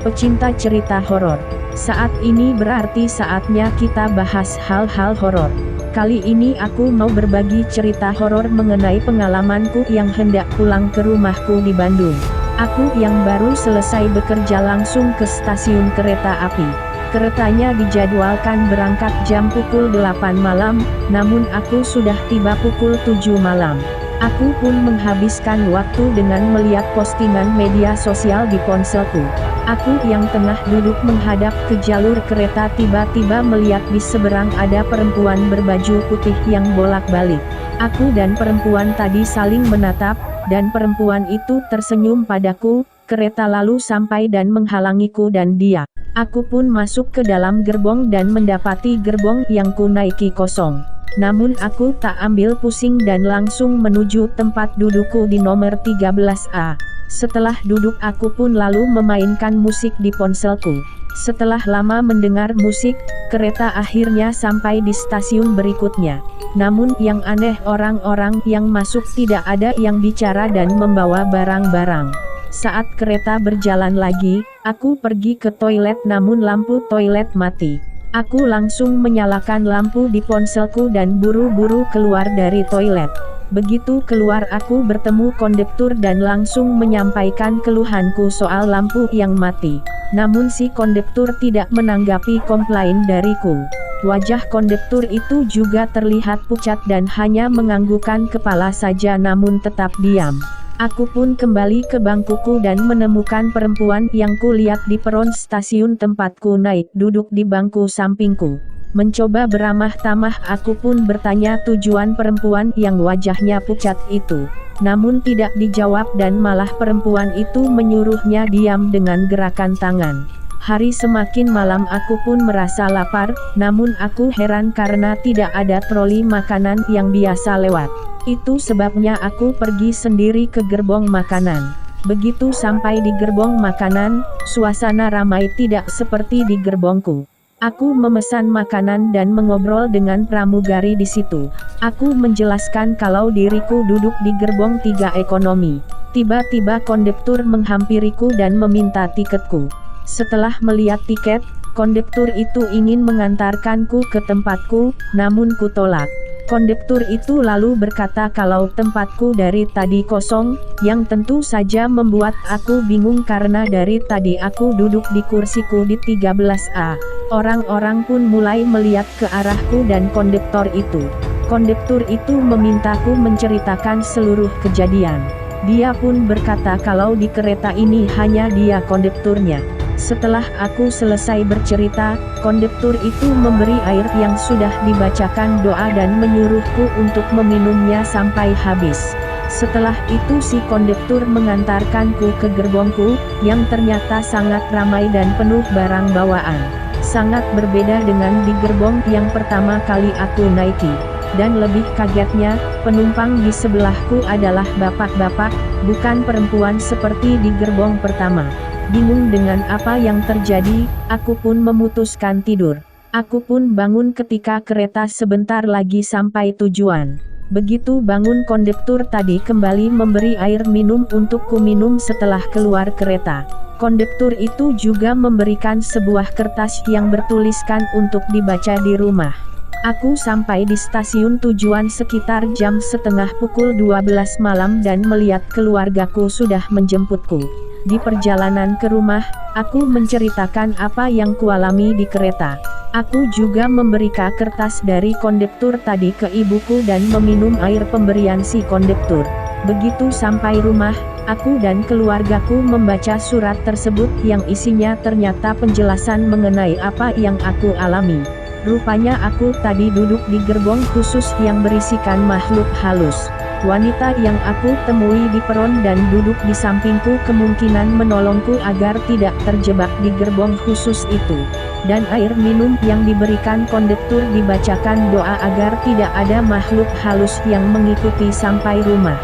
Pecinta cerita horor, saat ini berarti saatnya kita bahas hal-hal horor. Kali ini aku mau berbagi cerita horor mengenai pengalamanku yang hendak pulang ke rumahku di Bandung. Aku yang baru selesai bekerja langsung ke stasiun kereta api. Keretanya dijadwalkan berangkat jam pukul 8 malam, namun aku sudah tiba pukul 7 malam. Aku pun menghabiskan waktu dengan melihat postingan media sosial di ponselku. Aku yang tengah duduk menghadap ke jalur kereta tiba-tiba melihat di seberang ada perempuan berbaju putih yang bolak-balik. Aku dan perempuan tadi saling menatap, dan perempuan itu tersenyum padaku. Kereta lalu sampai dan menghalangiku dan dia. Aku pun masuk ke dalam gerbong dan mendapati gerbong yang ku naiki kosong. Namun aku tak ambil pusing dan langsung menuju tempat dudukku di nomor 13A. Setelah duduk aku pun lalu memainkan musik di ponselku. Setelah lama mendengar musik, kereta akhirnya sampai di stasiun berikutnya. Namun yang aneh, orang-orang yang masuk tidak ada yang bicara dan membawa barang-barang. Saat kereta berjalan lagi, aku pergi ke toilet namun lampu toilet mati. Aku langsung menyalakan lampu di ponselku dan buru-buru keluar dari toilet. Begitu keluar aku bertemu kondektur dan langsung menyampaikan keluhanku soal lampu yang mati. Namun si kondektur tidak menanggapi komplain dariku. Wajah kondektur itu juga terlihat pucat dan hanya menganggukkan kepala saja namun tetap diam. Aku pun kembali ke bangkuku dan menemukan perempuan yang kulihat di peron stasiun tempatku naik duduk di bangku sampingku. Mencoba beramah tamah aku pun bertanya tujuan perempuan yang wajahnya pucat itu. Namun tidak dijawab dan malah perempuan itu menyuruhnya diam dengan gerakan tangan. Hari semakin malam aku pun merasa lapar, namun aku heran karena tidak ada troli makanan yang biasa lewat. Itu sebabnya aku pergi sendiri ke gerbong makanan. Begitu sampai di gerbong makanan, suasana ramai tidak seperti di gerbongku. Aku memesan makanan dan mengobrol dengan pramugari di situ. Aku menjelaskan kalau diriku duduk di gerbong 3 ekonomi. Tiba-tiba kondektur menghampiriku dan meminta tiketku. Setelah melihat tiket, kondektur itu ingin mengantarkanku ke tempatku, namun kutolak. Kondektur itu lalu berkata kalau tempatku dari tadi kosong, yang tentu saja membuat aku bingung karena dari tadi aku duduk di kursiku di 13A. Orang-orang pun mulai melihat ke arahku dan kondektor itu. Kondektur itu memintaku menceritakan seluruh kejadian. Dia pun berkata kalau di kereta ini hanya dia kondekturnya. Setelah aku selesai bercerita, kondektur itu memberi air yang sudah dibacakan doa dan menyuruhku untuk meminumnya sampai habis. Setelah itu si kondektur mengantarkanku ke gerbongku, yang ternyata sangat ramai dan penuh barang bawaan. Sangat berbeda dengan di gerbong yang pertama kali aku naiki. Dan lebih kagetnya, penumpang di sebelahku adalah bapak-bapak, bukan perempuan seperti di gerbong pertama. Bingung dengan apa yang terjadi, aku pun memutuskan tidur. Aku pun bangun ketika kereta sebentar lagi sampai tujuan. Begitu bangun kondektur tadi kembali memberi air minum untuk ku minum setelah keluar kereta. Kondektur itu juga memberikan sebuah kertas yang bertuliskan untuk dibaca di rumah. Aku sampai di stasiun tujuan sekitar jam setengah pukul 12 malam dan melihat keluargaku sudah menjemputku. Di perjalanan ke rumah, aku menceritakan apa yang kualami di kereta. Aku juga memberikan kertas dari kondektur tadi ke ibuku dan meminum air pemberian si kondektur. Begitu sampai rumah, aku dan keluargaku membaca surat tersebut yang isinya ternyata penjelasan mengenai apa yang aku alami. Rupanya aku tadi duduk di gerbong khusus yang berisikan makhluk halus. Wanita yang aku temui di peron dan duduk di sampingku kemungkinan menolongku agar tidak terjebak di gerbong khusus itu. Dan air minum yang diberikan kondektur dibacakan doa agar tidak ada makhluk halus yang mengikuti sampai rumah.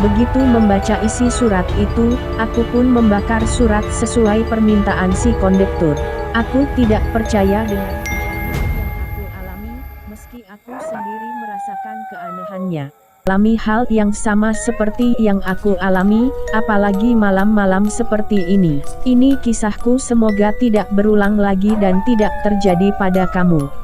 Begitu membaca isi surat itu, aku pun membakar surat sesuai permintaan si kondektur. Aku tidak percaya dengan yang aku alami, meski aku sendiri merasakan keanehannya. mengalami hal yang sama seperti yang aku alami, apalagi malam-malam seperti ini. Ini kisahku, semoga tidak berulang lagi dan tidak terjadi pada kamu.